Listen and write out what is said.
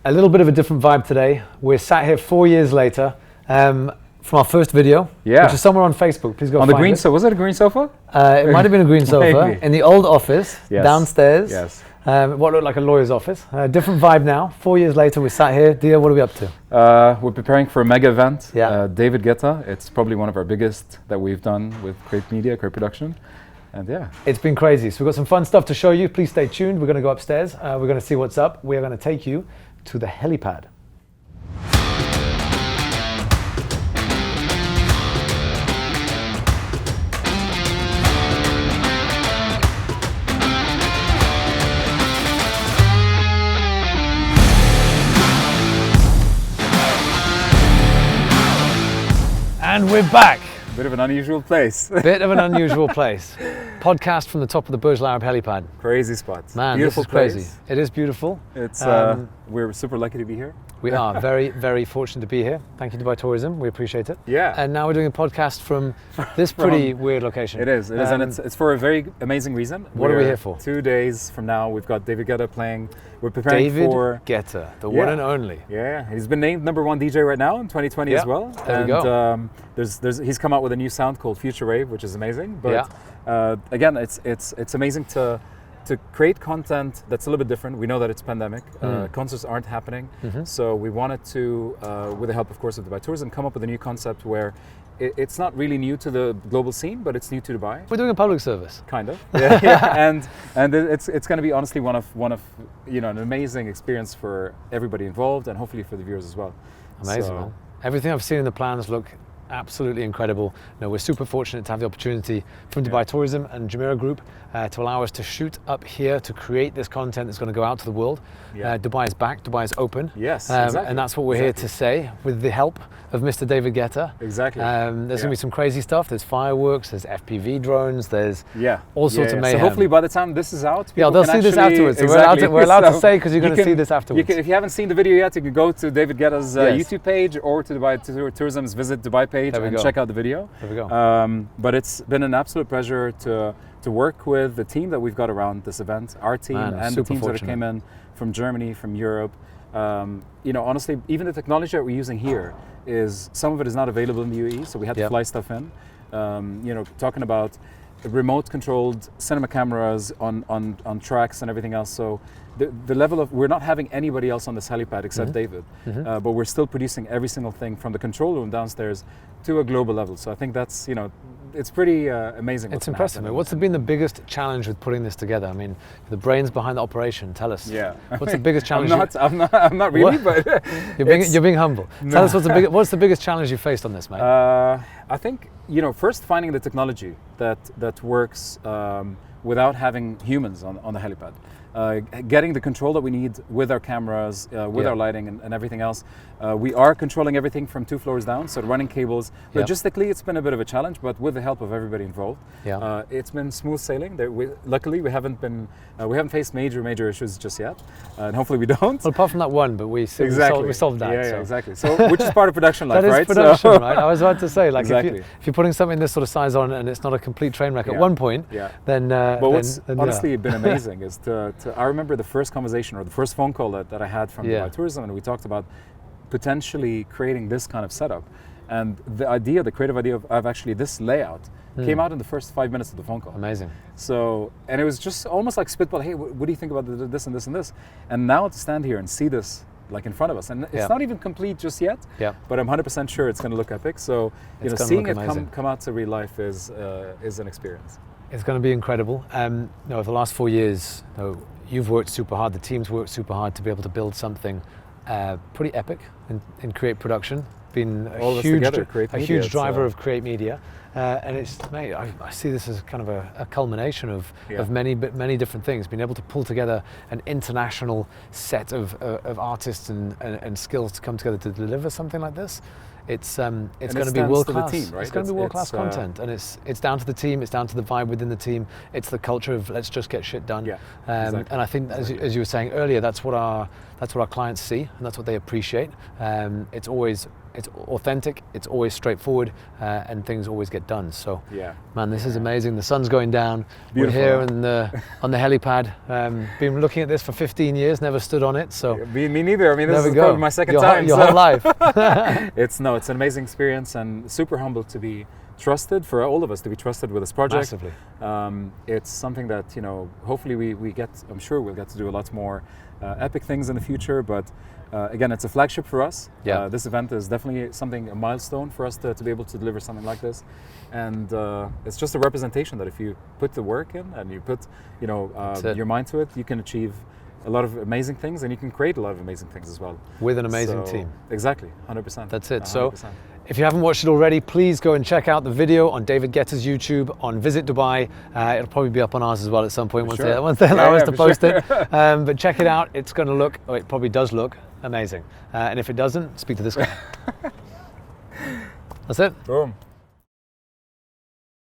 A little bit of a different vibe today. We're sat here 4 years later from our first video, which is somewhere on Facebook. Please go on find the green it. sofa. Was it a green sofa? It might have been a green sofa in the old office downstairs. Yes. What looked like a lawyer's office. Different vibe now. 4 years later, we're sat here. Dia, what are we up to? We're preparing for a mega event. Yeah. David Guetta. It's probably one of our biggest that we've done with Create Media, Create Production. And yeah. It's been crazy. So we've got some fun stuff to show you. Please stay tuned. We're going to go upstairs. We're going to see what's up. We're going to take you to the helipad. And we're back. Bit of an unusual place. Bit of an unusual place. Podcast from the top of the Burj Al Arab helipad. Crazy spot. Man, beautiful this is crazy. place. It is beautiful. It's we're super lucky to be here. We are very, very fortunate to be here. Thank you, Dubai Tourism. We appreciate it. Yeah. And now we're doing a podcast from this pretty weird location. It is, and it's for a very amazing reason. What are we here for? 2 days from now, we've got David Guetta playing. We're preparing for David Guetta, the one and only. Yeah, he's been named #1 DJ right now in 2020 as well. There we go. He's come out with a new sound called Future Rave, which is amazing. But again, it's amazing to create content that's a little bit different. We know that it's pandemic. Concerts aren't happening. So we wanted to, with the help, of course, of Dubai Tourism, come up with a new concept where it's not really new to the global scene, but it's new to Dubai. We're doing a public service. Kind of. Yeah. And it's going to be honestly one of an amazing experience for everybody involved and hopefully for the viewers as well. Amazing, man. Everything I've seen in the plans look absolutely incredible. No, we're super fortunate to have the opportunity from Dubai Tourism and Jumeirah Group to allow us to shoot up here to create this content that's going to go out to the world. Dubai is back, Dubai is open. Yes, exactly. And that's what we're here to say with the help of Mr. David Guetta. Exactly. There's going to be some crazy stuff. There's fireworks, there's FPV drones, there's all sorts of mayhem. So hopefully by the time this is out, they'll see this afterwards. Exactly. We're allowed to say because you're going to see this afterwards. If you haven't seen the video yet, you can go to David Guetta's YouTube page or to Dubai Tourism's Visit Dubai page and check out the video. There we go. But it's been an absolute pleasure to work with the team that we've got around this event, our team and the teams that came in from Germany, from Europe. Honestly, even the technology that we're using here some of it is not available in the UAE, so we had to fly stuff in. Talking about remote controlled cinema cameras on tracks and everything else. So the level of, we're not having anybody else on this helipad except David, but we're still producing every single thing from the control room downstairs to a global level. So I think that's, it's pretty amazing. It's impressive. What's been the biggest challenge with putting this together? I mean, the brains behind the operation. Tell us. Yeah. What's the biggest challenge? I'm not really, but you're being humble. Tell us what's the biggest challenge you faced on this, mate? I think first finding the technology that works without having humans on the helipad. Getting the control that we need with our cameras, with our lighting and everything else. We are controlling everything from 2 floors down, so running cables. Logistically, it's been a bit of a challenge, but with the help of everybody involved, it's been smooth sailing. Luckily, we haven't faced major issues just yet, and hopefully we don't. Well, apart from that one, but we solved that. Yeah, exactly. So, which is part of production life, right? That is production, right? I was about to say, like, exactly. if you're putting something this sort of size on and it's not a complete train wreck at one point, then. But what's honestly been amazing is I remember the first conversation or the first phone call that I had from Dubai Tourism, and we talked about potentially creating this kind of setup. And the creative idea of actually this layout came out in the first 5 minutes of the phone call. Amazing. So, and it was just almost like spitball, hey, what do you think about this and this and this? And now to stand here and see this like in front of us, and it's not even complete just yet, but I'm 100% sure it's going to look epic. So, seeing it come out to real life is an experience. It's going to be incredible. For the last 4 years, you've worked super hard, the team's worked super hard to be able to build something pretty epic in Create Production. Been a huge driver of Create Media. And I see this as kind of a culmination of many different things. Being able to pull together an international set of artists and skills to come together to deliver something like this. It's going to be world class. Right? It's going to be world class content, and it's down to the team. It's down to the vibe within the team. It's the culture of let's just get shit done. And I think, as you were saying earlier, that's what our clients see, and that's what they appreciate. It's always it's authentic, it's always straightforward, and things always get done. So, yeah, man, this is amazing. The sun's going down. Beautiful. We're here on the helipad. Been looking at this for 15 years, never stood on it. So me neither. I mean, this is probably my second time. Your whole life. It's an amazing experience, and super humbled to be trusted, for all of us to be trusted with this project. Massively. It's something that, hopefully we get, I'm sure we'll get to do a lot more epic things in the future, but again, it's a flagship for us. Yeah. This event is definitely a milestone for us to be able to deliver something like this. And it's just a representation that if you put the work in and you put your mind to it, you can achieve a lot of amazing things, and you can create a lot of amazing things as well. With an amazing team. Exactly, 100%. That's it. 100%. So if you haven't watched it already, please go and check out the video on David Guetta's YouTube on Visit Dubai. It'll probably be up on ours as well at some point once they allow us to post it. But check it out. It's going to look, it probably does look amazing. And if it doesn't, speak to this guy. That's it. Boom.